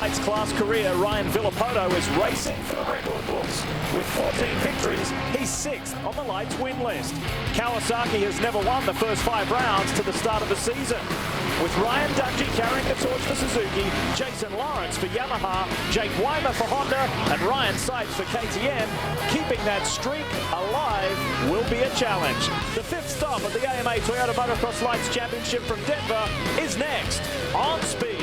Lights class career, Ryan Villopoto is racing for the record books. With 14 victories, he's 6th on the Lights win list. Kawasaki has never won the first 5 rounds to the start of the season. With Ryan Dungey carrying the torch for Suzuki, Jason Lawrence for Yamaha, Jake Weimer for Honda, and Ryan Sipes for KTM, keeping that streak alive will be a challenge. The 5th stop of the AMA Toyota Motocross Lites Championship from Denver is next on Speed.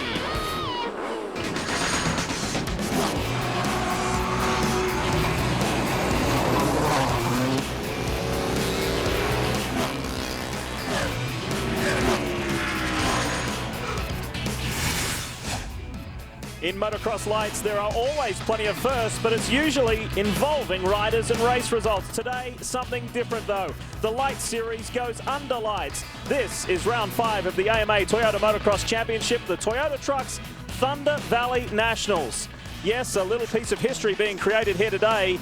In motocross lights, there are always plenty of firsts, but it's usually involving riders and race results. Today, something different though. The Lights Series goes under lights. This is round 5 of the AMA Toyota Motocross Championship, the Toyota Trucks Thunder Valley Nationals. Yes, a little piece of history being created here today.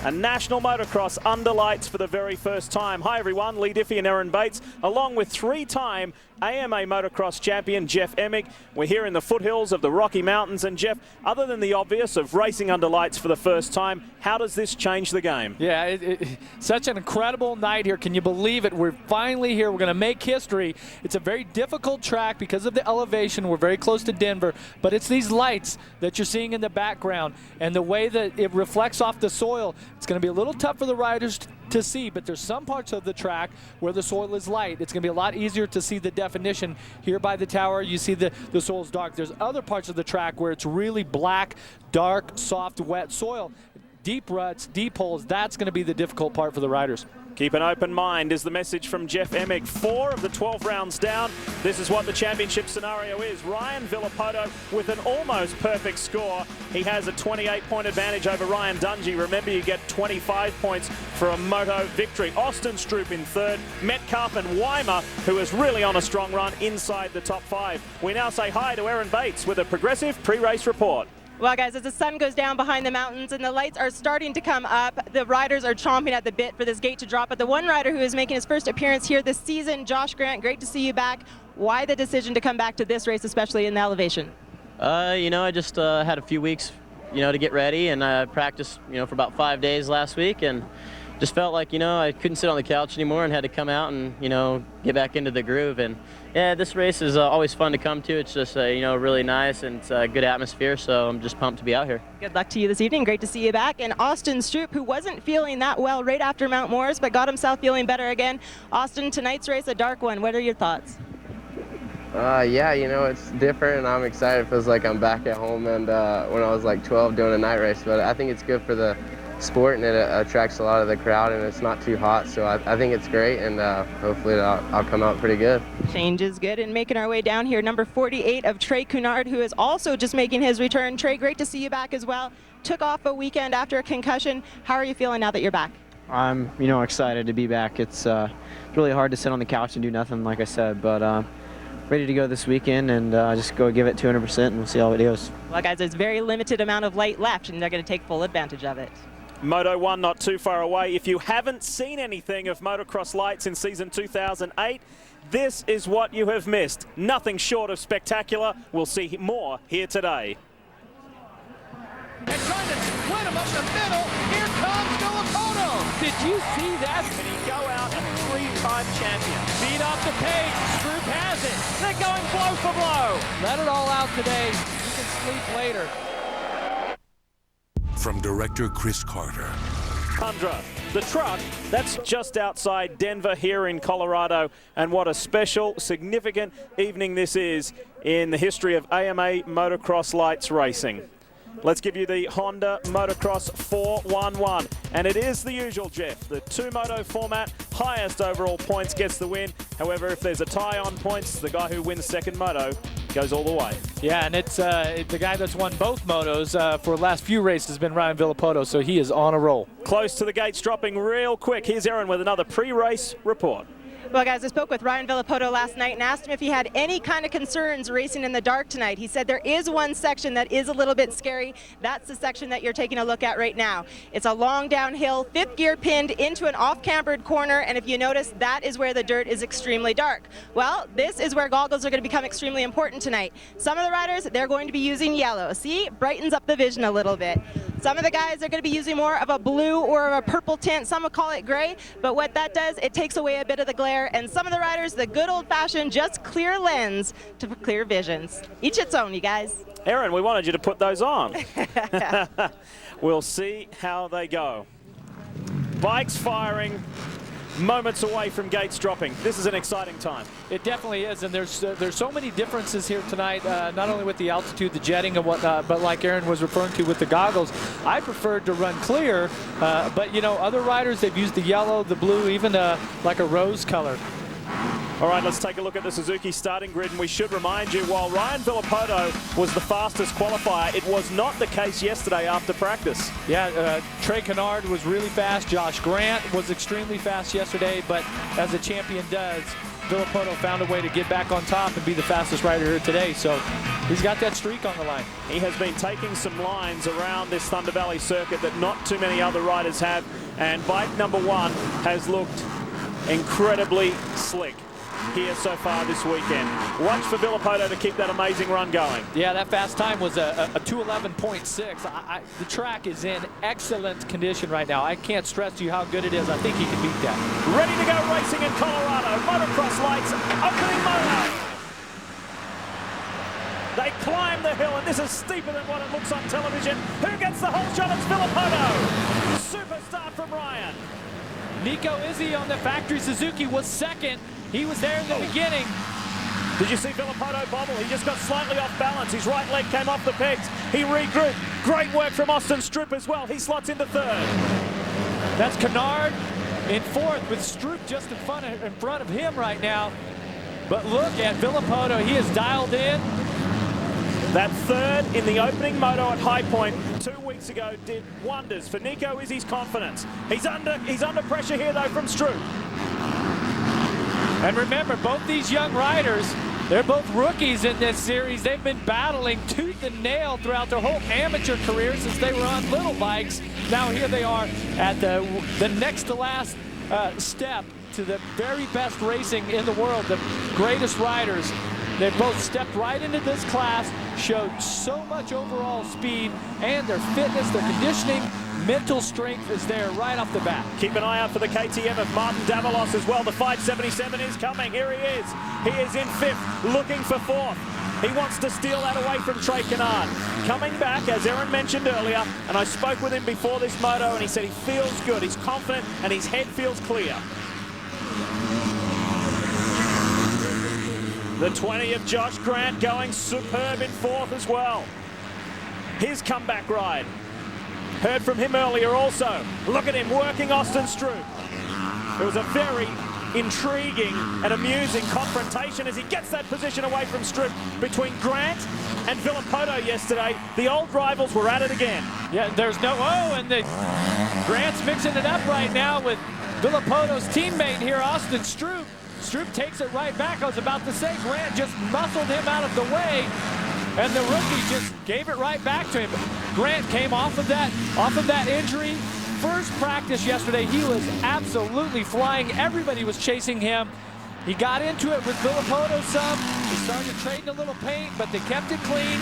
A national motocross under lights for the very first time. Hi everyone, Lee Diffie and Aaron Bates, along with 3-time AMA motocross champion Jeff Emig. We're here in the foothills of the Rocky Mountains, and Jeff, other than the obvious of racing under lights for the first time, how does this change the game? Yeah, such an incredible night here. Can you believe it? We're finally here. We're going to make history. It's a very difficult track because of the elevation. We're very close to Denver, but it's these lights that you're seeing in the background and the way that it reflects off the soil. It's going to be a little tough for the riders to see, but there's some parts of the track where the soil is light. It's going to be a lot easier to see the definition. Here by the tower, you see the soil's dark. There's other parts of the track where it's really black, dark, soft, wet soil. Deep ruts, deep holes, that's going to be the difficult part for the riders. Keep an open mind is the message from Jeff Emig. 4 of the 12 rounds down. This is what the championship scenario is. Ryan Villopoto with an almost perfect score. He has a 28-point advantage over Ryan Dungey. Remember, you get 25 points for a moto victory. Austin Stroupe in 3rd. Metcalfe and Weimer, who is really on a strong run, inside the top 5. We now say hi to Aaron Bates with a progressive pre-race report. Well, guys, as the sun goes down behind the mountains and the lights are starting to come up, the riders are chomping at the bit for this gate to drop. But the one rider who is making his first appearance here this season, Josh Grant, great to see you back. Why the decision to come back to this race, especially in the elevation? I just had a few weeks, to get ready, and I practiced, for about 5 days last week, and just felt like, I couldn't sit on the couch anymore and had to come out and, get back into the groove. And yeah, this race is always fun to come to. It's just, really nice, and it's a good atmosphere, so I'm just pumped to be out here. Good luck to you this evening. Great to see you back. And Austin Stroupe, who wasn't feeling that well right after Mount Morris, but got himself feeling better again. Austin, tonight's race, a dark one. What are your thoughts? Yeah, it's different, and I'm excited. It feels like I'm back at home and when I was like 12 doing a night race, but I think it's good for the sport, and it attracts a lot of the crowd, and it's not too hot, so I think it's great, and hopefully I'll come out pretty good. Change is good. And making our way down here, number 48 of Trey Canard, who is also just making his return. Trey, great to see you back as well. Took off a weekend after a concussion. How are you feeling now that you're back? I'm excited to be back. It's really hard to sit on the couch and do nothing, like I said, but ready to go this weekend and just go give it 200%, and we'll see how it goes. Well, guys, there's very limited amount of light left, and they're going to take full advantage of it. Moto 1 not too far away. If you haven't seen anything of motocross lights in season 2008, this is what you have missed. Nothing short of spectacular. We'll see more here today. And trying to split him up the middle. Here comes Villopoto. Did you see that? And he go out a 3-time champion. Beat off the pace. Stroupe has it. They're going blow for blow. Let it all out today. You can sleep later. From director Chris Carter. Tundra, the truck that's just outside Denver here in Colorado. And what a special, significant evening this is in the history of AMA Motocross Lights racing. Let's give you the Honda Motocross 411. And it is the usual, Jeff, the 2-moto format. Highest overall points gets the win. However, if there's a tie on points, the guy who wins second moto goes all the way. Yeah, and it's the guy that's won both motos for the last few races has been Ryan Villopoto, so he is on a roll. Close to the gates, dropping real quick. Here's Aaron with another pre-race report. Well, guys, I spoke with Ryan Villopoto last night and asked him if he had any kind of concerns racing in the dark tonight. He said there is one section that is a little bit scary. That's the section that you're taking a look at right now. It's a long downhill, 5th gear pinned into an off-cambered corner, and if you notice, that is where the dirt is extremely dark. Well, this is where goggles are going to become extremely important tonight. Some of the riders, they're going to be using yellow. See, brightens up the vision a little bit. Some of the guys are going to be using more of a blue or a purple tint. Some will call it gray, but what that does, it takes away a bit of the glare. And some of the riders, the good old-fashioned just clear lens to clear visions. Each its own, you guys. Erin, we wanted you to put those on. We'll see how they go. Bikes firing, moments away from gates dropping. This is an exciting time. It definitely is, and there's so many differences here tonight, not only with the altitude, the jetting and whatnot, but like Erin was referring to with the goggles. I preferred to run clear, but you know, other riders, they've used the yellow, the blue, even like a rose color. All right, let's take a look at the Suzuki starting grid, and we should remind you, while Ryan Villopoto was the fastest qualifier, it was not the case yesterday after practice. Yeah, Trey Canard was really fast. Josh Grant was extremely fast yesterday, but as a champion does, Villopoto found a way to get back on top and be the fastest rider here today, so he's got that streak on the line. He has been taking some lines around this Thunder Valley circuit that not too many other riders have, and bike number 1 has looked incredibly slick here so far this weekend. Watch for Villopoto to keep that amazing run going. Yeah, that fast time was a 2:11.6. The track is in excellent condition right now. I can't stress to you how good it is. I think he can beat that. Ready to go racing in Colorado. Motocross Lites, opening moto. They climb the hill, and this is steeper than what it looks on television. Who gets the whole shot? It's Villopoto. Superstar from Ryan. Nico Izzi on the factory Suzuki was second. He was there in the beginning. Did you see Villopoto bobble? He just got slightly off balance. His right leg came off the pegs. He regrouped. Great work from Austin Stroupe as well. He slots into 3rd. That's Canard in 4th with Stroupe just in front of him right now. But look at Villopoto. He is dialed in. That 3rd in the opening moto at High Point 2 weeks ago did wonders for Nico Izzi's confidence. He's under pressure here though from Stroupe. And remember, both these young riders, they're both rookies in this series. They've been battling tooth and nail throughout their whole amateur career since they were on little bikes. Now here they are at the next to last step to the very best racing in the world, the greatest riders. They both stepped right into this class, showed so much overall speed, and their fitness, their conditioning, mental strength is there right off the bat. Keep an eye out for the KTM of Martin Davalos as well. The 577 is coming. Here he is. He is in 5th, looking for 4th. He wants to steal that away from Trey Canard. Coming back, as Erin mentioned earlier, and I spoke with him before this moto, and he said he feels good, he's confident, and his head feels clear. The 20 of Josh Grant going superb in 4th as well. His comeback ride. Heard from him earlier also. Look at him working Austin Stroupe. It was a very intriguing and amusing confrontation as he gets that position away from Stroupe between Grant and Villopoto yesterday. The old rivals were at it again. Yeah, there's no, Grant's mixing it up right now with Villopoto's teammate here, Austin Stroupe. Stroupe takes it right back. I was about to say, Grant just muscled him out of the way, and the rookie just gave it right back to him. Grant came off of that injury. First practice yesterday, he was absolutely flying. Everybody was chasing him. He got into it with Villopoto some. He started trading a little paint, but they kept it clean.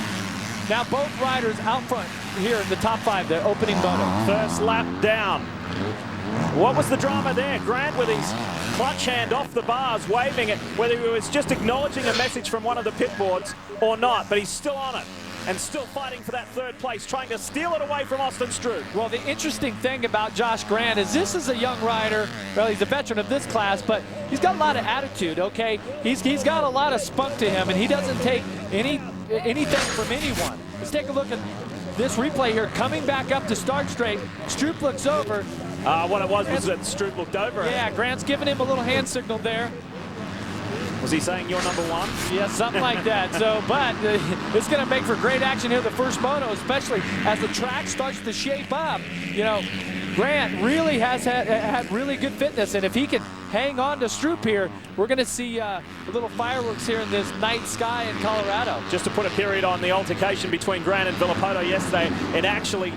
Now both riders out front here in the top 5, the opening moto. First lap down. What was the drama there? Grant with his clutch hand off the bars, waving it, whether he was just acknowledging a message from one of the pit boards or not, but he's still on it and still fighting for that 3rd place, trying to steal it away from Austin Stroupe. Well, the interesting thing about Josh Grant is this is a young rider. Well, he's a veteran of this class, but he's got a lot of attitude, okay? He's got a lot of spunk to him, and he doesn't take anything from anyone. Let's take a look at this replay here. Coming back up to start straight, Stroupe looks over. What it was that Stroupe looked over. Yeah, Grant's giving him a little hand signal there. Was he saying you're number 1? Yeah, something like that. So, but it's going to make for great action here the first moto, especially as the track starts to shape up. You know, Grant really has had really good fitness, and if he can hang on to Stroupe here, we're going to see a little fireworks here in this night sky in Colorado. Just to put a period on the altercation between Branden Villopoto yesterday, it actually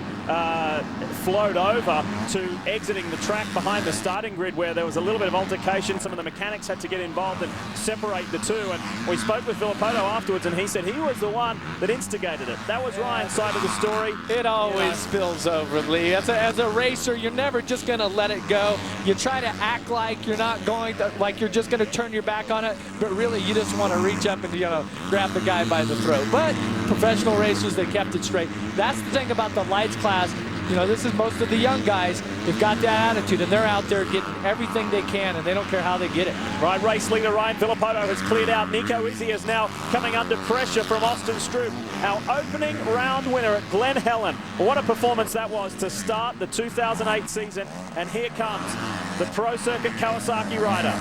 flowed over to exiting the track behind the starting grid, where there was a little bit of altercation. Some of the mechanics had to get involved and separate the two, and we spoke with Villopoto afterwards, and he said he was the one that instigated it. That was Ryan's side of the story. It always spills over, Lee. As a racer, you're never just going to let it go. You try to act like you're not going to, like you're just going to turn your back on it, but really you just want to reach up and, you know, grab the guy by the throat. But professional racers, they kept it straight. That's the thing about the lights class. You know, this is most of the young guys. They've got that attitude, and they're out there getting everything they can, and they don't care how they get it. Right, race leader Ryan Villopoto has cleared out. Nico Izzi is now coming under pressure from Austin Stroupe, our opening round winner at Glen Helen. What a performance that was to start the 2008 season, and here comes the Pro Circuit Kawasaki rider.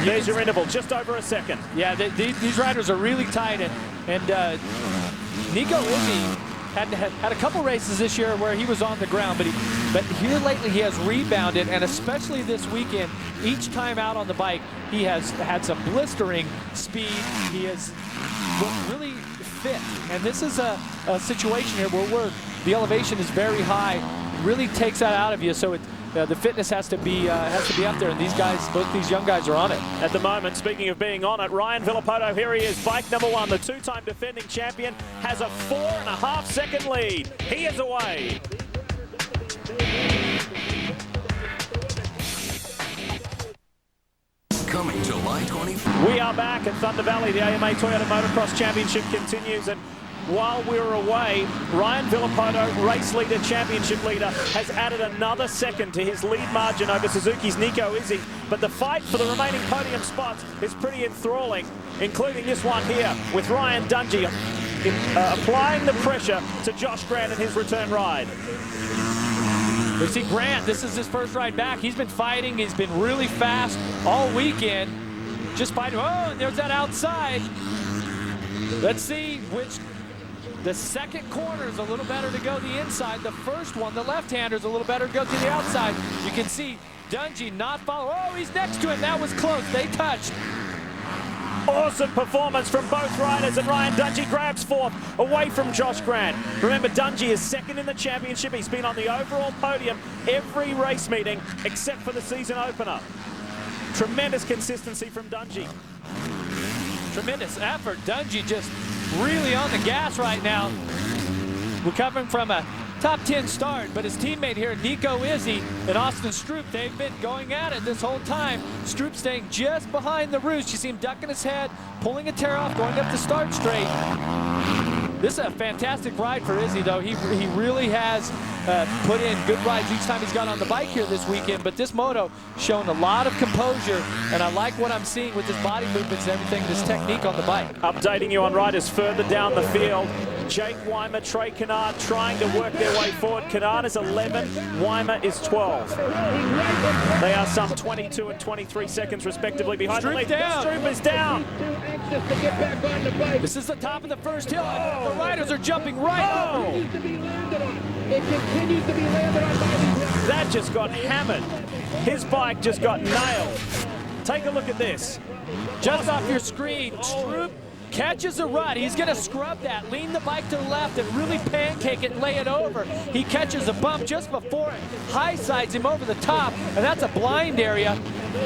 There's your interval, just over a second. Yeah, these riders are really tight, and Nico Izzi had a couple races this year where he was on the ground, but here lately he has rebounded, and especially this weekend, each time out on the bike, he has had some blistering speed. He has looked really fit, and this is a situation here where the elevation is very high, really takes that out of you, so the fitness has to be up there, and these guys, both these young guys, are on it. At the moment, speaking of being on it, Ryan Villopoto, here he is, bike number 1, the two-time defending champion, has a 4.5-second lead. He is away. Coming July 24th. We are back at Thunder Valley. The AMA Toyota Motocross Championship continues, and while we were away, Ryan Villopoto, race leader, championship leader, has added another second to his lead margin over Suzuki's Nico Izzi. But the fight for the remaining podium spots is pretty enthralling, including this one here with Ryan Dungey applying the pressure to Josh Grant in his return ride. We see Grant, this is his first ride back. He's been fighting, he's been really fast all weekend. Just fighting, oh, and there's that outside. Let's see which. The second corner is a little better to go the inside. The first one, the left-hander, is a little better to go to the outside. You can see Dungey not follow. Oh, he's next to him. That was close. They touched. Awesome performance from both riders, and Ryan Dungey grabs fourth away from Josh Grant. Remember, Dungey is second in the championship. He's been on the overall podium every race meeting except for the season opener. Tremendous consistency from Dungey. Tremendous effort. Dungey just really on the gas right now. Recovering from a top 10 start, but his teammate here, Nico Izzi and Austin Stroupe, they've been going at it this whole time. Stroupe staying just behind the roost. You see him ducking his head, pulling a tear off, going up the start straight. This is a fantastic ride for Izzi, though. He really has put in good rides each time he's got on the bike here this weekend, but this moto showing a lot of composure, and I like what I'm seeing with his body movements and everything, this technique on the bike. Updating you on riders further down the field. Jake Weimer, Trey Canard trying to work their way forward. Canard is 11, Weimer is 12. They are some 22 and 23 seconds respectively behind the lead. Stroupe is down. This is the top of the first hill. The riders are jumping right. That just got hammered. His bike just got nailed. Take a look at this. Just off your screen, Stroupe catches a rut. He's going to scrub that, lean the bike to the left, and really pancake it and lay it over. He catches a bump just before it, high sides him over the top, and that's a blind area.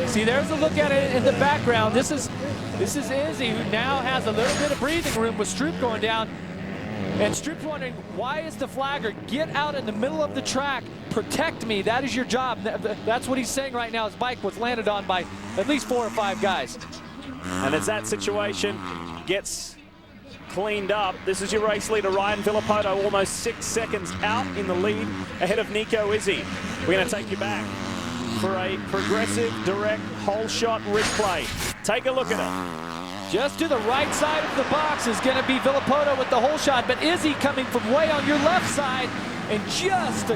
See, there's a look at it in the background. This is Izzi, who now has a little bit of breathing room with Stroupe going down. And Stroupe's wondering, why is the flagger? Get out in the middle of the track, protect me, that is your job. That's what he's saying right now. His bike was landed on by at least 4 or 5 guys. And as that situation gets cleaned up, this is your race leader, Ryan Villopoto, almost 6 seconds out in the lead ahead of Nico Izzi. We're going to take you back for a progressive, direct, whole shot replay. Take a look at it. Just to the right side of the box is going to be Villopoto with the whole shot, but Izzi coming from way on your left side, and just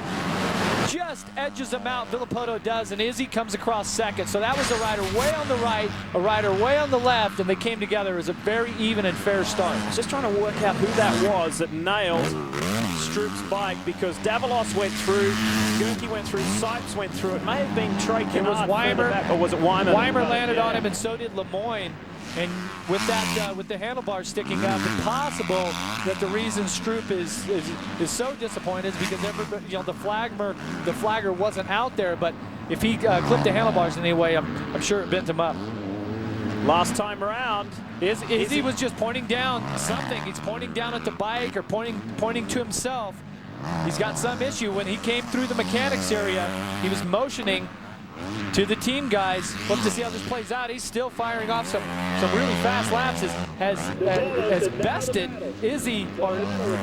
just edges him out. Villopoto does, and Izzi comes across second. So that was a rider way on the right, a rider way on the left, and they came together. It was a very even and fair start. Just trying to work out who that was that nailed Stroupe's bike, because Davalos went through, Gerke went through, Sipes went through. It may have been Trey Canard. It was Weimer. Back, or was it Weimer? Weimer landed on him, and so did Lemoyne. And with that, with the handlebars sticking up, it's possible that the reason Stroupe is so disappointed is because everybody, you know, the flagger wasn't out there. But if he clipped the handlebars in any way, I'm sure it bent him up. Last time around, Izzi was just pointing down something. He's pointing down at the bike or pointing to himself. He's got some issue. When he came through the mechanics area, he was motioning to the team guys. Look to see how this plays out. He's still firing off some really fast laps. Has bested Izzi, or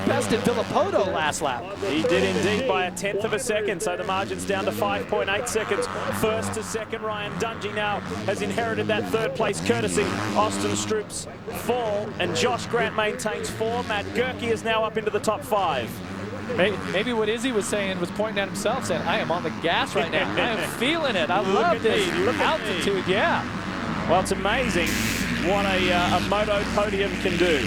bested Villopoto last lap. He did indeed by 1/10 of a second, so the margin's down to 5.8 seconds. First to second, Ryan Dungey now has inherited that third place courtesy Austin Stroupe's fall, and Josh Grant maintains 4. Matt Gerke is now up into the top 5. Maybe what Izzi was saying was pointing at himself, saying, I am on the gas right now. I am feeling it. I love this altitude. Yeah. Well, it's amazing what a moto podium can do.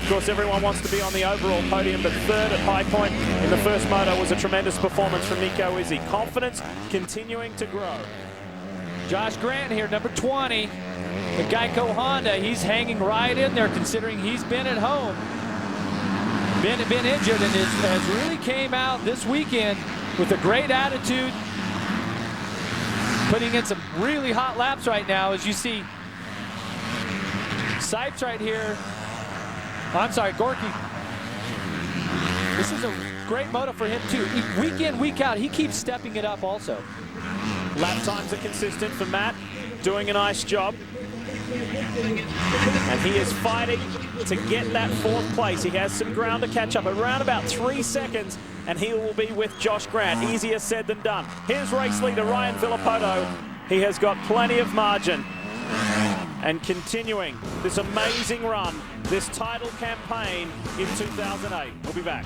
Of course, everyone wants to be on the overall podium, but third at High Point in the first moto was a tremendous performance from Nico Izzi. Confidence continuing to grow. Josh Grant here, number 20. The Geico Honda, he's hanging right in there considering he's been at home. Been injured, and has really came out this weekend with a great attitude, putting in some really hot laps right now. As you see, Sipes right here. I'm sorry, Gorky. This is a great moto for him too. Week in, week out, he keeps stepping it up also. Lap times are consistent for Matt, doing a nice job. And he is fighting to get that 4th place. He has some ground to catch up, around about 3 seconds, and he will be with Josh Grant. Easier said than done. Here's race leader Ryan Villopoto. He has got plenty of margin. And continuing this amazing run, this title campaign in 2008. We'll be back.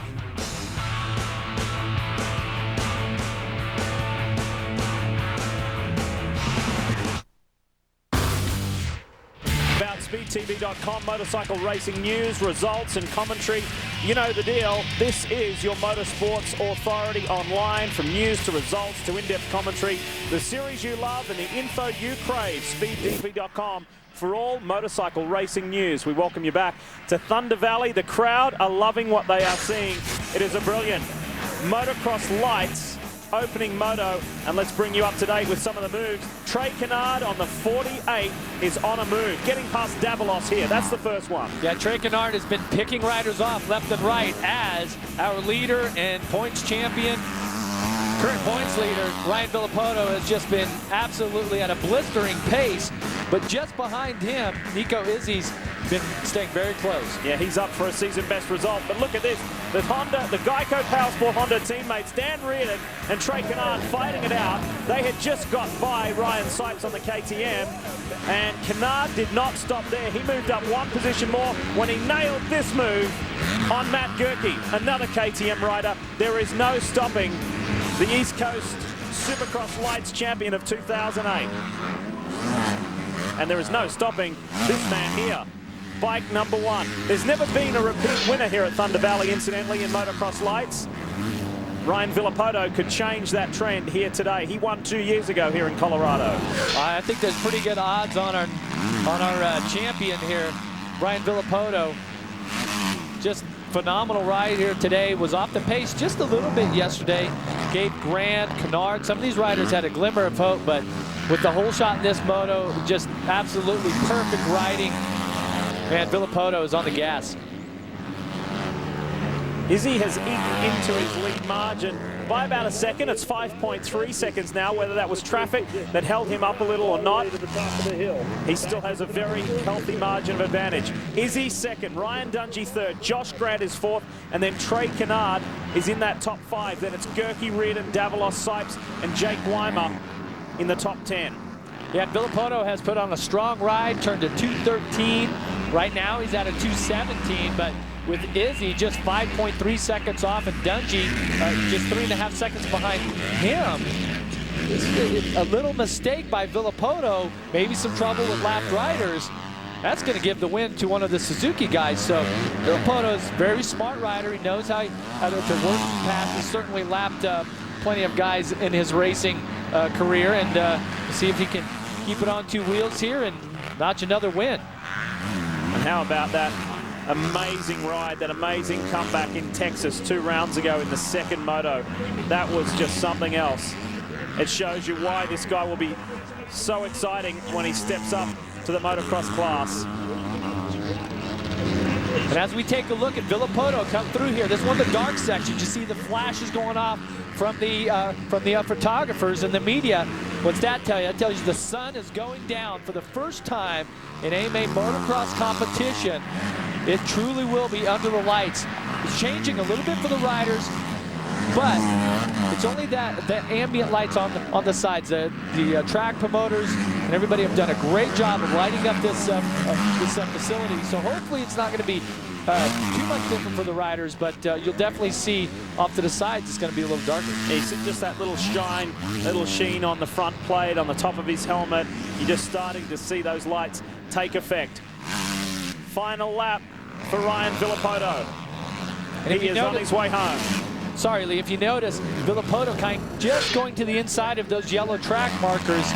SpeedTV.com, motorcycle racing news, results and commentary. You know the deal. This is your motorsports authority online, from news to results to in-depth commentary. The series you love and the info you crave. SpeedTV.com for all motorcycle racing news. We welcome you back to Thunder Valley. The crowd are loving what they are seeing. It is a brilliant Motocross Lites opening moto, and let's bring you up to date with some of the moves. Trey Canard on the 48 is on a move, getting past Davalos here. That's the first one. Yeah, Trey Canard has been picking riders off left and right as our leader and points champion, current points leader, Ryan Villopoto, has just been absolutely at a blistering pace. But just behind him, Nico Izzi's been staying very close. Yeah, he's up for a season best result. But look at this. The Honda, the Geico Powersport Honda teammates, Dan Reardon and Trey Canard fighting it out. They had just got by Ryan Sipes on the KTM. And Canard did not stop there. He moved up 1 position more when he nailed this move on Matt Gerke, another KTM rider. There is no stopping the East Coast Supercross Lites champion of 2008. And there is no stopping this man here. Bike number 1. There's never been a repeat winner here at Thunder Valley, incidentally, in Motocross Lites. Ryan Villopoto could change that trend here today. He won 2 years ago here in Colorado. I think there's pretty good odds on our champion here, Ryan Villopoto. Just phenomenal ride here today. Was off the pace just a little bit yesterday. Gave Grant, Canard, some of these riders had a glimmer of hope, but with the whole shot in this moto, just absolutely perfect riding. Man, Villopoto is on the gas. Izzi has eaten into his lead margin by about a second. It's 5.3 seconds now, whether that was traffic that held him up a little or not. He still has a very healthy margin of advantage. Izzi second, Ryan Dungey third, Josh Grant is 4th, and then Trey Canard is in that top 5. Then it's Gerke, Reardon, Davalos, Sipes, and Jake Weimer in the top 10. Yeah, Villopoto has put on a strong ride, turned to 213. Right now he's at a 217, but with Izzi just 5.3 seconds off, and Dungey just 3.5 seconds behind him. A little mistake by Villopoto, maybe some trouble with lapped riders. That's going to give the win to one of the Suzuki guys. So Villopoto's a very smart rider. He knows how to work past. He's certainly lapped plenty of guys in his racing career, and see if he can keep it on two wheels here and notch another win. And how about that amazing ride, that amazing comeback in Texas 2 rounds ago in the second moto? That was just something else. It shows you why this guy will be so exciting when he steps up to the motocross class. And as we take a look at Villopoto come through here, this is one of the dark sections. You see the flashes going off from the photographers and the media. What's that tell you? That tells you the sun is going down for the first time in AMA motocross competition. It truly will be under the lights. It's changing a little bit for the riders, but it's only that ambient lights on the sides. The track promoters and everybody have done a great job of lighting up this facility. So hopefully it's not going to be too much different for the riders, but you'll definitely see off to the sides it's going to be a little darker. It's just that little shine, little sheen on the front plate, on the top of his helmet. You're just starting to see those lights take effect. Final lap for Ryan Villopoto. He is on his way home. Sorry, Lee, if you notice, Villopoto just going to the inside of those yellow track markers.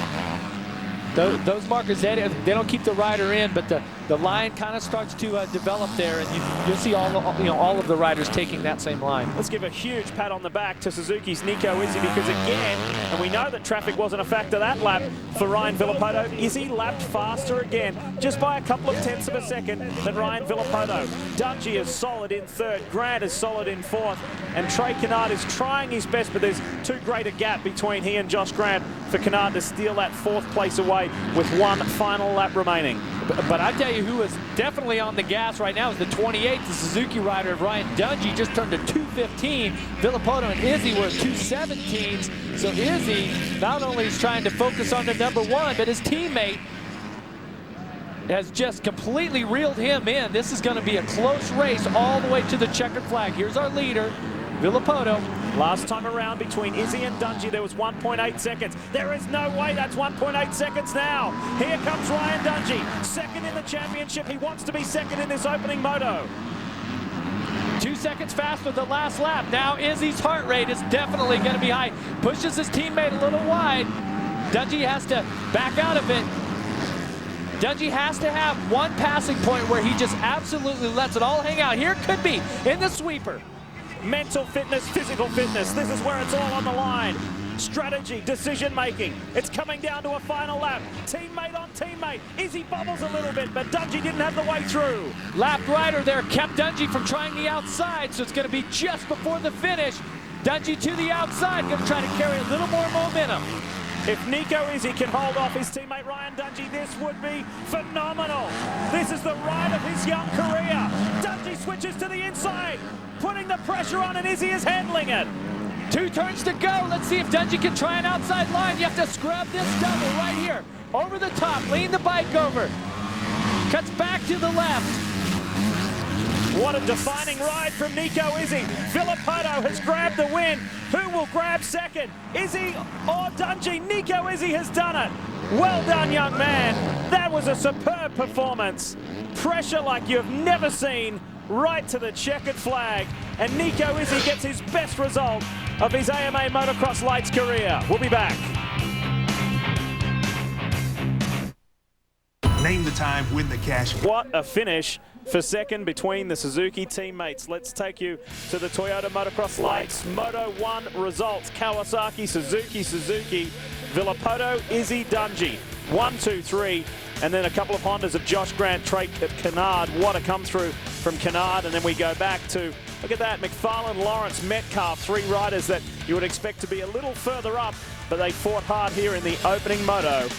Those markers, they don't keep the rider in, but the line kind of starts to develop there, and you'll see all of the riders taking that same line. Let's give a huge pat on the back to Suzuki's Nico Izzi, because again, and we know that traffic wasn't a factor that lap for Ryan Villopoto, Izzi lapped faster again, just by a couple of tenths of a second than Ryan Villopoto. Dungey is solid in third, Grant is solid in fourth, and Trey Canard is trying his best, but there's too great a gap between he and Josh Grant for Canard to steal that fourth place away with one final lap remaining. But I tell you who is definitely on the gas right now is the 28, the Suzuki rider of Ryan Dungey, just turned to 2:15. Villopoto and Izzi were 2:17s. So Izzi not only is trying to focus on the #1, but his teammate has just completely reeled him in. This is going to be a close race all the way to the checkered flag. Here's our leader, Villopoto. Last time around between Izzi and Dungey, there was 1.8 seconds. There is no way that's 1.8 seconds now. Here comes Ryan Dungey, second in the championship. He wants to be second in this opening moto. 2 seconds faster the last lap. Now Izzi's heart rate is definitely going to be high. Pushes his teammate a little wide. Dungey has to back out of it. Dungey has to have one passing point where he just absolutely lets it all hang out. Here could be in the sweeper. Mental fitness, physical fitness. This is where it's all on the line. Strategy, decision making. It's coming down to a final lap. Teammate on teammate. Izzi bobbles a little bit, but Dungey didn't have the way through. Lapped rider there kept Dungey from trying the outside, so it's going to be just before the finish. Dungey to the outside, going to try to carry a little more momentum. If Nico Izzi can hold off his teammate Ryan Dungey, this would be phenomenal. This is the ride of his young career. Dungey switches to the inside, putting the pressure on, and Izzi is handling it. 2 turns to go. Let's see if Dungey can try an outside line. You have to scrub this double right here. Over the top, lean the bike over. Cuts back to the left. What a defining ride from Nico Izzi. Villopoto has grabbed the win. Who will grab second? Izzi or Dungey? Nico Izzi has done it. Well done, young man. That was a superb performance. Pressure like you've never seen, right to the checkered flag. And Nico Izzi gets his best result of his AMA Motocross Lites career. We'll be back. Name the time, win the cash. What a finish for second between the Suzuki teammates. Let's take you to the Toyota Motocross Lites Moto 1 results. Kawasaki, Suzuki, Villopoto, Izzi, Dungey. 1, 2, 3, and then a couple of Hondas of Josh Grant, Trey Canard. What a come through from Canard, and then we go back to, look at that, McFarlane, Lawrence, Metcalfe, 3 riders that you would expect to be a little further up, but they fought hard here in the opening moto.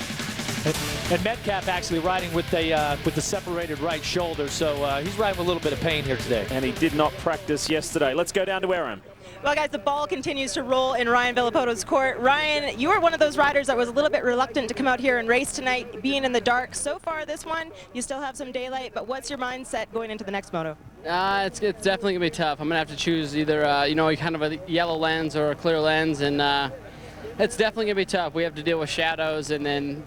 And Metcalfe actually riding with the separated right shoulder, so he's riding with a little bit of pain here today. And he did not practice yesterday. Let's go down to Aaron. Well, guys, the ball continues to roll in Ryan Villopoto's court. Ryan, you were one of those riders that was a little bit reluctant to come out here and race tonight, being in the dark. So far this one, you still have some daylight, but what's your mindset going into the next moto? It's definitely gonna be tough. I'm gonna have to choose either, you know, kind of a yellow lens or a clear lens, and it's definitely gonna be tough. We have to deal with shadows, and then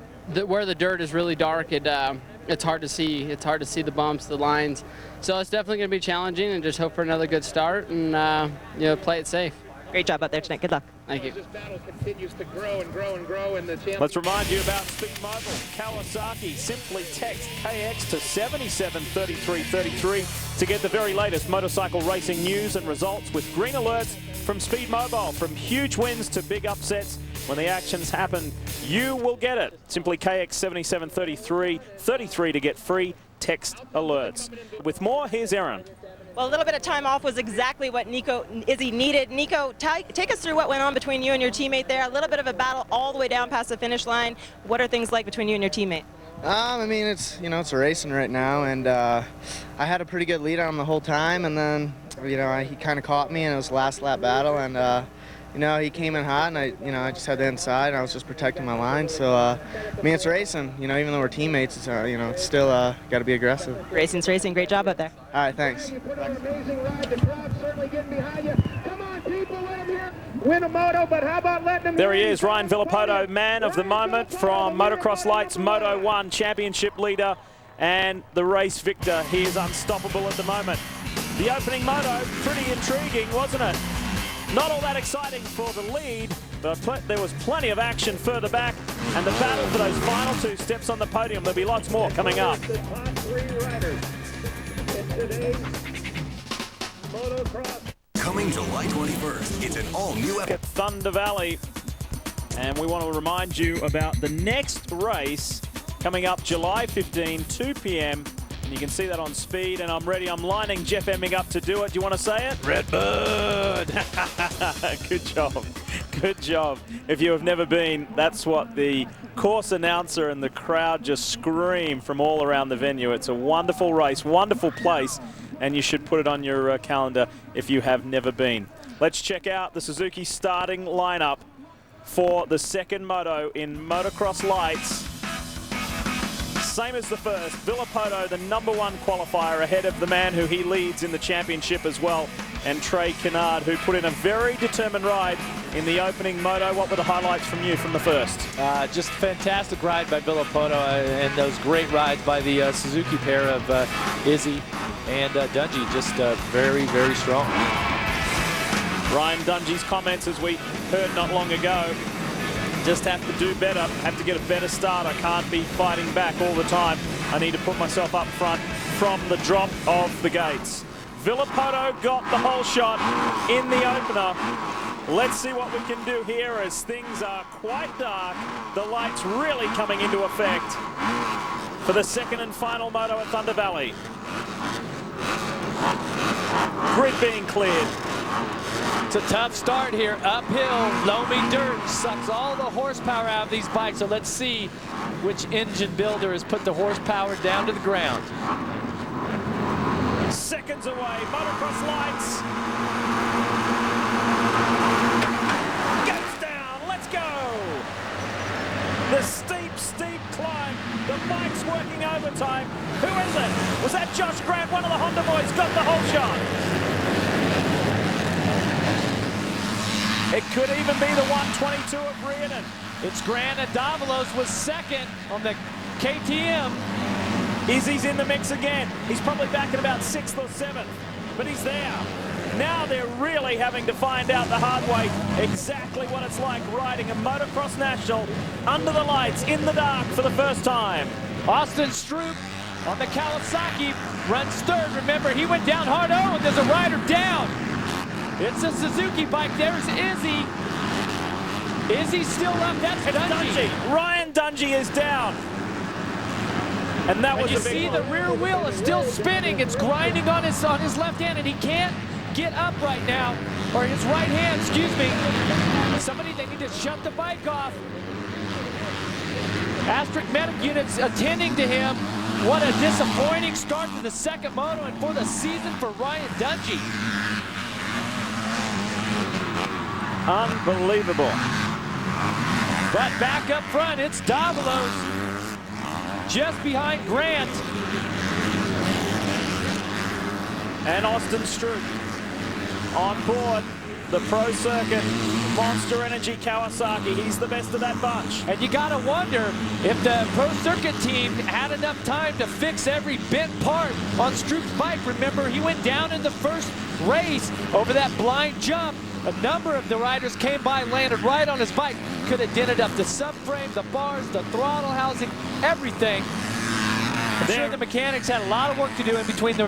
where the dirt is really dark, it's hard to see. It's hard to see the bumps, the lines. So it's definitely gonna be challenging, and just hope for another good start, and you know, play it safe. Great job out there tonight. Good luck. Thank you. This battle continues to grow and grow and grow, and the champion. Let's remind you about Speed Mobile. Kawasaki, simply text KX to 773333 to get the very latest motorcycle racing news and results with green alerts from Speed Mobile. From huge wins to big upsets, when the actions happen, you will get it. Simply KX 773333 to get free text alerts. With more, here's Aaron. Well, a little bit of time off was exactly what Nico Izzi needed. Nico, take us through what went on between you and your teammate there. A little bit of a battle all the way down past the finish line. What are things like between you and your teammate? I mean, it's racing right now, and I had a pretty good lead on him the whole time, and then he kind of caught me, and it was the last lap battle, and he came in hot, and I just had the inside, and I was just protecting my line. So I mean, it's racing. Even though we're teammates, it's it's still got to be aggressive. Racing's racing. Great job out there. All right, thanks. Win a moto, but how about letting them... There he is, Ryan Villopoto, man of the moment from Motocross Lites, Moto 1 championship leader and the race victor. He is unstoppable at the moment. The opening moto, pretty intriguing, wasn't it? Not all that exciting for the lead, but there was plenty of action further back, and the battle for those final 2 steps on the podium. There'll be lots more coming up. The top 3 riders in today's motocross. Coming July 21st, it's an all-new At Thunder Valley, and we want to remind you about the next race coming up July 15, 2 p.m. And you can see that on Speed, and I'm ready. I'm lining Jeff Emming up to do it. Do you want to say it? Redbird! Good job. Good job. If you have never been, that's what the course announcer and the crowd just scream from all around the venue. It's a wonderful race, wonderful place, and you should put it on your calendar if you have never been. Let's check out the Suzuki starting lineup for the second moto in Motocross Lites. Same as the first, Villopoto, the #1 qualifier, ahead of the man who he leads in the championship as well, and Trey Canard, who put in a very determined ride in the opening moto. What were the highlights from you from the first? Just a fantastic ride by Villopoto, and those great rides by the Suzuki pair of Izzi and Dungey. Just very, very strong. Ryan Dungey's comments, as we heard not long ago, just have to do better, have to get a better start. I can't be fighting back all the time. I need to put myself up front from the drop of the gates. Villopoto got the whole shot in the opener. Let's see what we can do here as things are quite dark. The lights really coming into effect for the second and final moto at Thunder Valley. Grid being cleared. It's a tough start here, uphill, loamy dirt, sucks all the horsepower out of these bikes. So let's see which engine builder has put the horsepower down to the ground. Seconds away, Motocross Lites. Goes down, let's go. The steep climb. The bike's working overtime. Who is it? Was that Josh Grant, one of the Honda boys, got the whole shot? It could even be the 122 of Riordan. It's Grant, and Davalos was second on the KTM. Izzi's in the mix again. He's probably back at about 6th or 7th, but he's there. Now they're really having to find out the hard way exactly what it's like riding a Motocross National under the lights in the dark for the first time. Austin Stroupe on the Kawasaki runs third. Remember, he went down hard. Oh, and there's a rider down. It's a Suzuki bike. There's Izzi. Izzi's still up. That's Dungey. Ryan Dungey is down. And that was you a big see one. The rear wheel is still spinning. It's grinding on his left hand, and he can't get up right now. Or his right hand, excuse me. Somebody, they need to shut the bike off. Asterisk medic units attending to him. What a disappointing start to the second moto and for the season for Ryan Dungey. Unbelievable. But back up front, it's Davalos just behind Grant. And Austin Stroupe on board the Pro Circuit Monster Energy Kawasaki. He's the best of that bunch. And you gotta wonder if the Pro Circuit team had enough time to fix every bent part on Stroupe's bike. Remember, he went down in the first race over that blind jump. A number of the riders came by, landed right on his bike. Could have dented up the subframe, the bars, the throttle housing, everything. I'm sure the mechanics had a lot of work to do in between the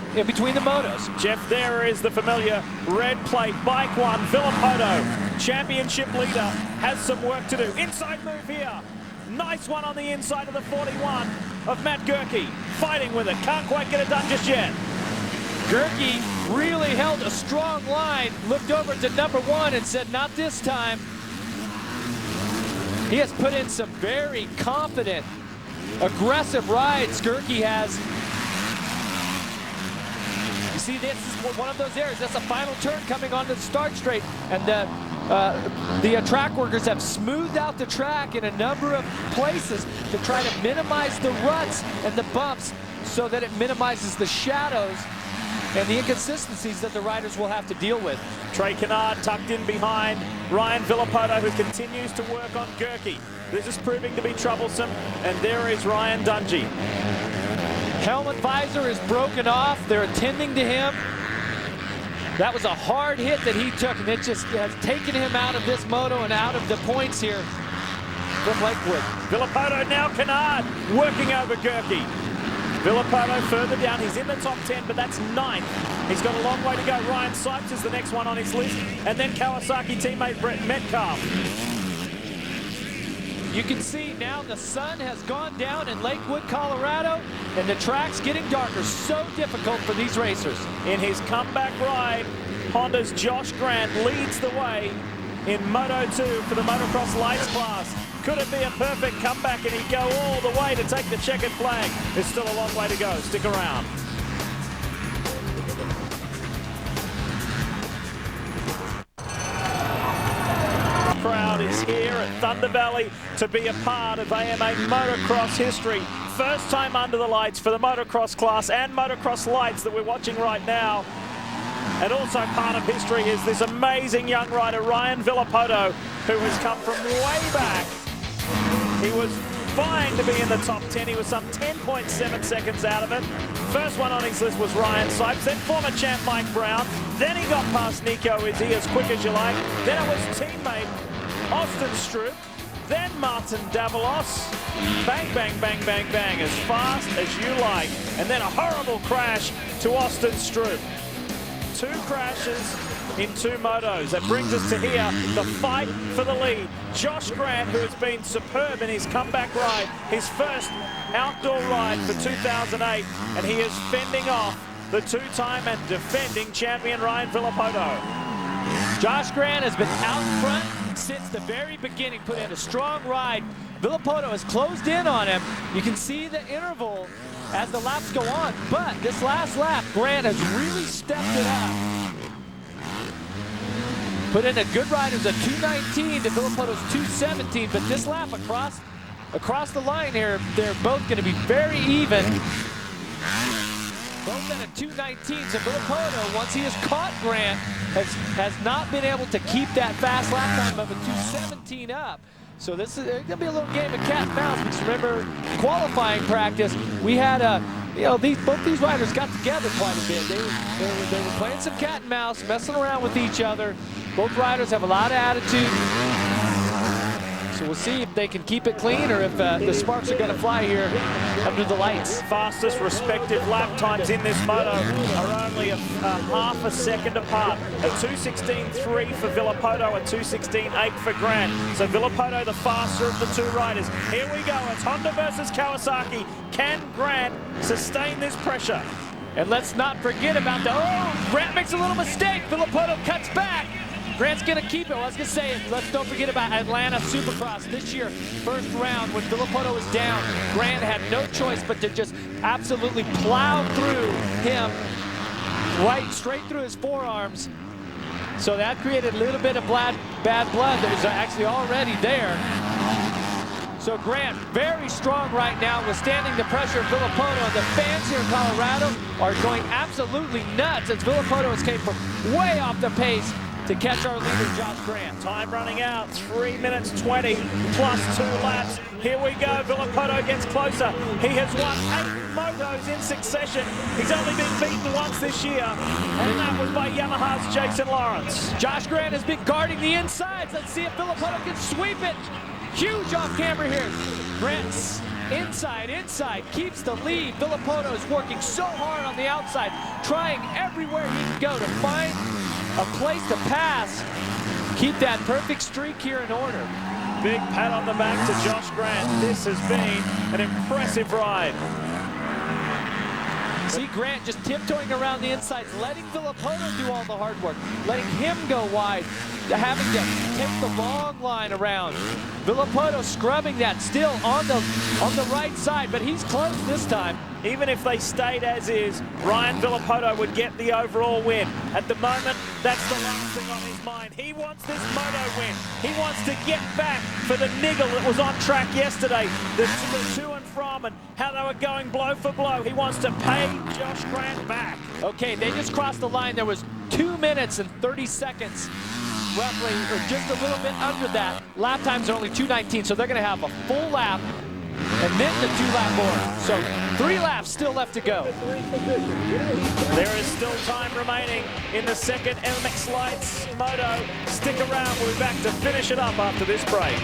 motos. Jeff, there is the familiar red plate, bike one, Villopoto, championship leader, has some work to do. Inside move here. Nice one on the inside of the 41 of Matt Gerke. Fighting with it, can't quite get it done just yet. Gerke really held a strong line, looked over to number 1 and said, not this time. He has put in some very confident, aggressive rides. Gerke has. You see, this is one of those areas. That's a final turn coming onto the start straight, and the track workers have smoothed out the track in a number of places to try to minimize the ruts and the bumps so that it minimizes the shadows and the inconsistencies that the riders will have to deal with. Trey Canard tucked in behind Ryan Villopoto, who continues to work on Gerke. This is proving to be troublesome, and there is Ryan Dungey. Helmet visor is broken off. They're attending to him. That was a hard hit that he took, and it just has taken him out of this moto and out of the points here from Lakewood. Villopoto now, Canard working over Gerke. Villopoto further down, he's in the top 10, but that's 9th. He's got a long way to go. Ryan Sipes is the next one on his list, and then Kawasaki teammate Brett Metcalfe. You can see now the sun has gone down in Lakewood, Colorado, and the track's getting darker. So difficult for these racers. In his comeback ride, Honda's Josh Grant leads the way in Moto 2 for the Motocross Lites class. Could it be a perfect comeback and he'd go all the way to take the checkered flag? There's still a long way to go. Stick around. Crowd is here at Thunder Valley to be a part of AMA motocross history. First time under the lights for the motocross class and motocross lights that we're watching right now. And also part of history is this amazing young rider, Ryan Villopoto, who has come from way back. He was vying to be in the top 10. He was some 10.7 seconds out of it. First one on his list was Ryan Sipes, then former champ Mike Brown. Then he got past Nico Izzi, as quick as you like. Then it was teammate Austin Stroupe. Then Martin Davalos. Bang, bang, bang, bang, bang, as fast as you like. And then a horrible crash to Austin Stroupe. 2 crashes in 2 motos. That brings us to here, the fight for the lead. Josh Grant, who has been superb in his comeback ride, his first outdoor ride for 2008, and he is fending off the 2-time and defending champion Ryan Villopoto. Josh Grant has been out front since the very beginning, put in a strong ride. Villopoto has closed in on him. You can see the interval as the laps go on, but this last lap, Grant has really stepped it up. Put in a good ride. It was a 2:19 to Villopoto's 2:17, but this lap across the line here, they're both going to be very even. Both at a 2:19, so Villopoto, once he has caught Grant, has not been able to keep that fast lap time of a 2:17 up. So this is going to be a little game of cat and mouse, because remember, qualifying practice, we had both these riders got together quite a bit. They were playing some cat and mouse, messing around with each other. Both riders have a lot of attitude. So we'll see if they can keep it clean or if the sparks are going to fly here under the lights. Fastest respective lap times in this moto are only a half a second apart. A 2:16.3 for Villopoto, a 2:16.8 for Grant. So Villopoto the faster of the 2 riders. Here we go, it's Honda versus Kawasaki. Can Grant sustain this pressure? And let's not forget about Grant makes a little mistake. Villopoto cuts back. Grant's going to keep it. Well, I was going to say, let's don't forget about Atlanta Supercross this year. First round, when Villopoto was down, Grant had no choice but to just absolutely plow through him, right straight through his forearms. So that created a little bit of bad blood that was actually already there. So Grant, very strong right now, withstanding the pressure of Villopoto. And the fans here in Colorado are going absolutely nuts as Villopoto has came from way off the pace to catch our leader, Josh Grant. Time running out, 3 minutes 20 plus 2 laps. Here we go, Villopoto gets closer. He has won 8 motos in succession. He's only been beaten once this year, and that was by Yamaha's Jason Lawrence. Josh Grant has been guarding the insides. Let's see if Villopoto can sweep it. Huge off camera here. Grant's inside, keeps the lead. Villopoto is working so hard on the outside, trying everywhere he can go to find a place to pass. Keep that perfect streak here in order. Big pat on the back to Josh Grant. This has been an impressive ride. See Grant just tiptoeing around the insides, letting Villopoto do all the hard work, letting him go wide, having to take the long line around. Villopoto scrubbing that still on the right side, but he's close this time. Even if they stayed as is, Ryan Villopoto would get the overall win. At the moment, that's the last thing on his mind. He wants this moto win. He wants to get back for the niggle that was on track yesterday. The to and from and how they were going blow for blow. He wants to pay Josh Grant back. Okay, they just crossed the line. There was 2 minutes and 30 seconds roughly, or just a little bit under that. Lap times are only 2:19, so they're going to have a full lap and then the 2-lap board. So 3 laps still left to go. There is still time remaining in the second MX Lites moto. Stick around, we'll be back to finish it up after this break.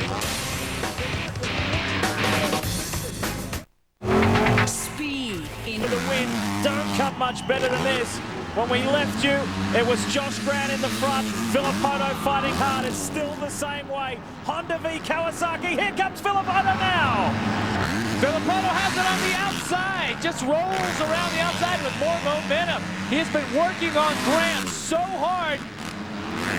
Speed into the win. Don't come much better than this. When we left you, it was Josh Grant in the front. Villopoto fighting hard. It's still the same way. Honda v Kawasaki. Here comes Villopoto now. Villopoto has it on the outside. Just rolls around the outside with more momentum. He's been working on Grant so hard.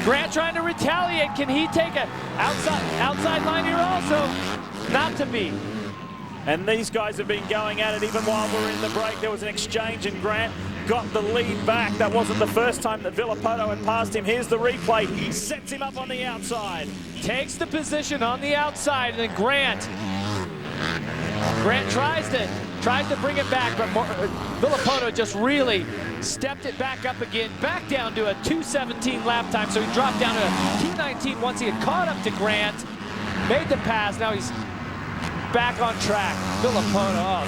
Grant trying to retaliate. Can he take an outside line here also? Not to be. And these guys have been going at it even while we're in the break. There was an exchange and Grant got the lead back. That wasn't the first time that Villopoto had passed him. Here's the replay. He sets him up on the outside. Takes the position on the outside, and then Grant tries to bring it back, but Villopoto just really stepped it back up again, back down to a 2:17 lap time. So he dropped down to a 2:19 once he had caught up to Grant, made the pass. Now he's back on track. Villopoto,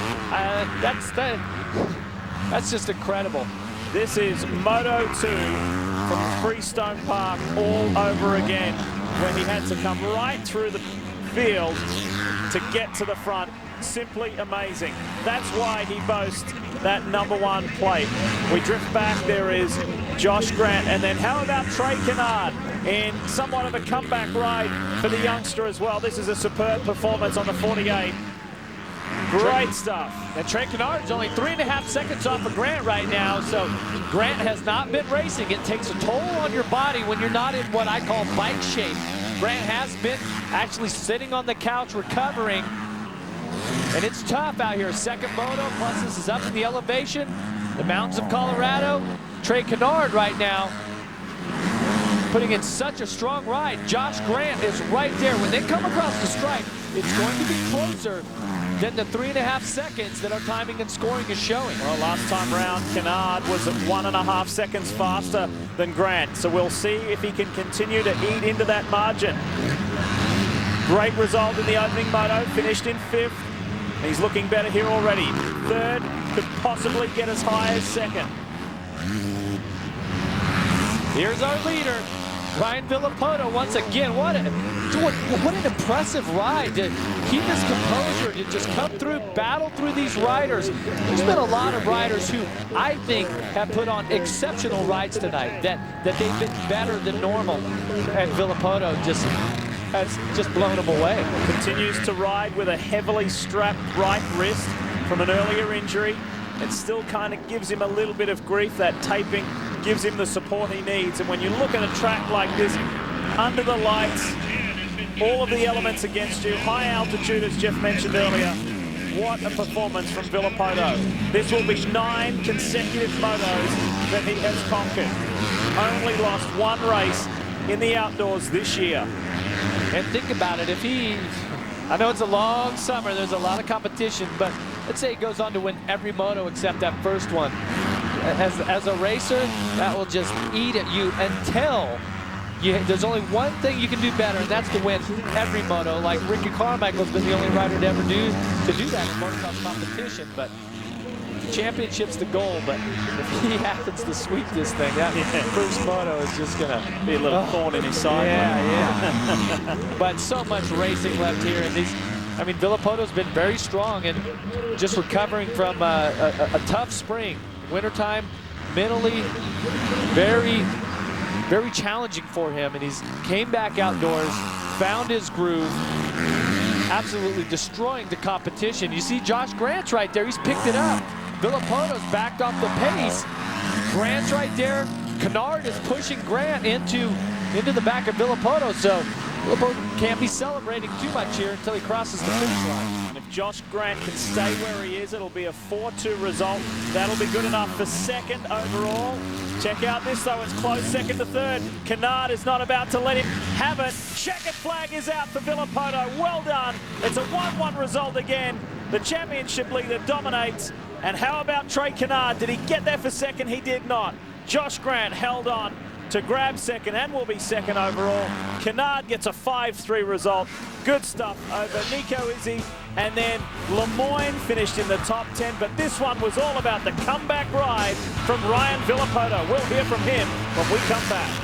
that's just incredible. This is Moto 2 from Freestone Park all over again, where he had to come right through the field to get to the front. Simply amazing. That's why he boasts that #1 plate. We drift back, there is Josh Grant, and then how about Trey Canard in somewhat of a comeback ride for the youngster as well. This is a superb performance on the 48. Great stuff. And Trey Canard is only 3.5 seconds off of Grant right now, so Grant has not been racing. It takes a toll on your body when you're not in what I call bike shape. Grant has been actually sitting on the couch recovering, and it's tough out here. Second moto, plus this is up in the elevation, the mountains of Colorado. Trey Canard right now putting in such a strong ride. Josh Grant is right there. When they come across the stripe, it's going to be closer than the 3.5 seconds that our timing and scoring is showing. Well, last time round, Canard was at 1.5 seconds faster than Grant, so we'll see if he can continue to eat into that margin. Great result in the opening moto, finished in 5th. He's looking better here already. 3rd, could possibly get as high as 2nd. Here's our leader, Ryan Villopoto, once again. What an impressive ride to keep his composure, to just come through, battle through these riders. There's been a lot of riders who I think have put on exceptional rides tonight, that they've been better than normal, and Villopoto has just blown them away. Continues to ride with a heavily strapped right wrist from an earlier injury. It still kind of gives him a little bit of grief. That taping gives him the support he needs. And when you look at a track like this, under the lights, all of the elements against you, high altitude, as Jeff mentioned earlier, what a performance from Villopoto. This will be 9 consecutive motos that he has conquered. Only lost 1 race in the outdoors this year. And think about it, if he I know it's a long summer. There's a lot of competition, but let's say he goes on to win every moto except that first one. As a racer, that will just eat at you until there's only one thing you can do better, and that's to win every moto. Like Ricky Carmichael's been the only rider to ever do that in motocross competition. But championship's the goal, but if he happens to sweep this thing, that first moto is just gonna be a little thorn in his side. Yeah. But so much racing left here, and I mean, Villopoto's been very strong and just recovering from a tough spring. Wintertime, mentally, very, very challenging for him, and he's came back outdoors, found his groove, absolutely destroying the competition. You see Josh Grant's right there, he's picked it up. Villopoto's backed off the pace. Grant's right there. Canard is pushing Grant into the back of Villopoto, so Villopoto can't be celebrating too much here until he crosses the finish line. And if Josh Grant can stay where he is, it'll be a 4-2 result. That'll be good enough for second overall. Check out this though, it's close second to third. Canard is not about to let him have it. Checkered flag is out for Villopoto. Well done. It's a 1-1 result again. The championship leader dominates. And how about Trey Canard? Did he get there for second? He did not. Josh Grant held on to grab second and will be second overall. Canard gets a 5-3 result. Good stuff over Nico Izzi. And then Lemoyne finished in the top 10. But this one was all about the comeback ride from Ryan Villopoto. We'll hear from him when we come back.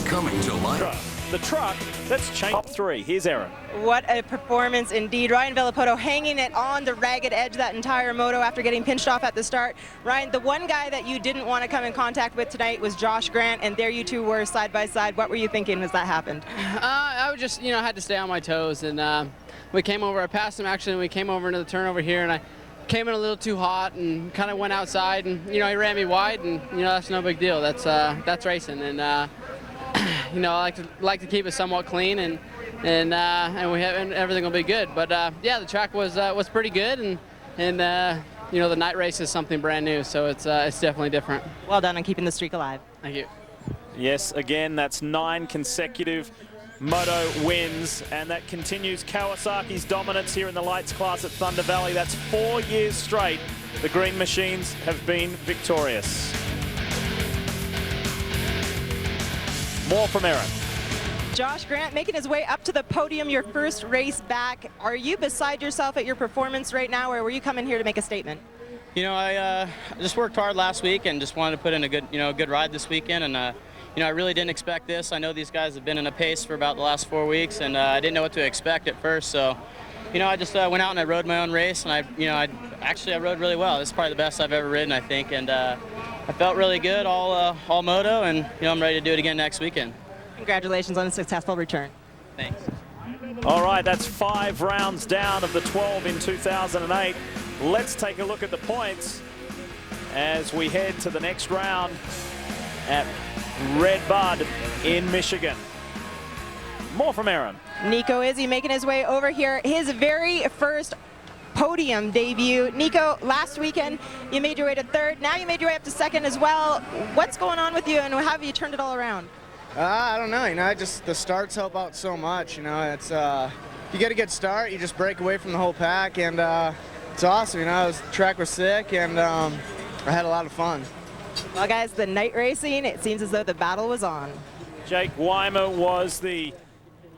Coming to life. The truck that's changed. Top 3. Here's Aaron. What a performance indeed. Ryan Villopoto hanging it on the ragged edge that entire moto after getting pinched off at the start. Ryan, the one guy that you didn't want to come in contact with tonight was Josh Grant, and there you two were side by side. What were you thinking as that happened? I was just, had to stay on my toes, and we came over. I passed him actually, and we came over into the turn over here, and I came in a little too hot and kind of went outside, and he ran me wide, and that's no big deal. That's racing, and I like to keep it somewhat clean, and everything will be good. But yeah, the track was pretty good, and the night race is something brand new, so it's definitely different. Well done on keeping the streak alive. Thank you. Yes, again, that's 9 consecutive moto wins, and that continues Kawasaki's dominance here in the lights class at Thunder Valley. That's 4 years straight the Green Machines have been victorious. More from Aaron. Josh Grant making his way up to the podium, your first race back. Are you beside yourself at your performance right now, or were you coming here to make a statement? I just worked hard last week and just wanted to put in a good ride this weekend, and I really didn't expect this. I know these guys have been in a pace for about the last 4 weeks, and I didn't know what to expect at first. So, I just went out and I rode my own race, and I rode really well. This is probably the best I've ever ridden, I think, and I felt really good all moto, and I'm ready to do it again next weekend. Congratulations on a successful return. Thanks. All right, that's 5 rounds down of the 12 in 2008. Let's take a look at the points as we head to the next round at Red Bud in Michigan. More from Aaron. Nico Izzi making his way over here. His very first podium debut. Nico, last weekend you made your way to third. Now you made your way up to second as well. What's going on with you, and how have you turned it all around? I don't know. Just the starts help out so much. It's you get a good start, you just break away from the whole pack, and it's awesome. The track was sick, and I had a lot of fun. Well, guys, the night racing, it seems as though the battle was on. Jake Weimer was the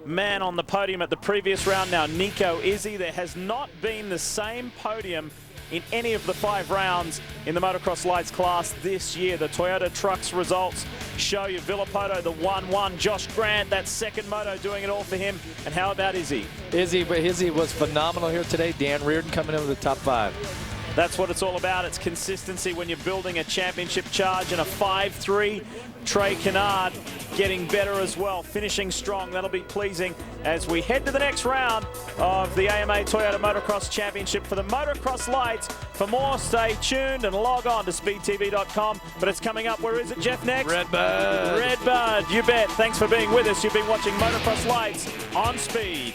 man on the podium at the previous round. Now Nico Izzi. There has not been the same podium in any of the 5 rounds in the Motocross Lights class this year. The Toyota Trucks results show you Villopoto, the 1-1. Josh Grant, that second moto, doing it all for him. And how about Izzi? Izzi was phenomenal here today. Dan Reardon coming in with the top 5. That's what it's all about. It's consistency when you're building a championship charge, and a 5-3. Trey Canard getting better as well, finishing strong. That'll be pleasing as we head to the next round of the AMA Toyota Motocross Championship for the Motocross Lights. For more, stay tuned and log on to speedtv.com. But it's coming up. Where is it, Jeff, next? Red Bud. Red Bud, you bet. Thanks for being with us. You've been watching Motocross Lights on Speed.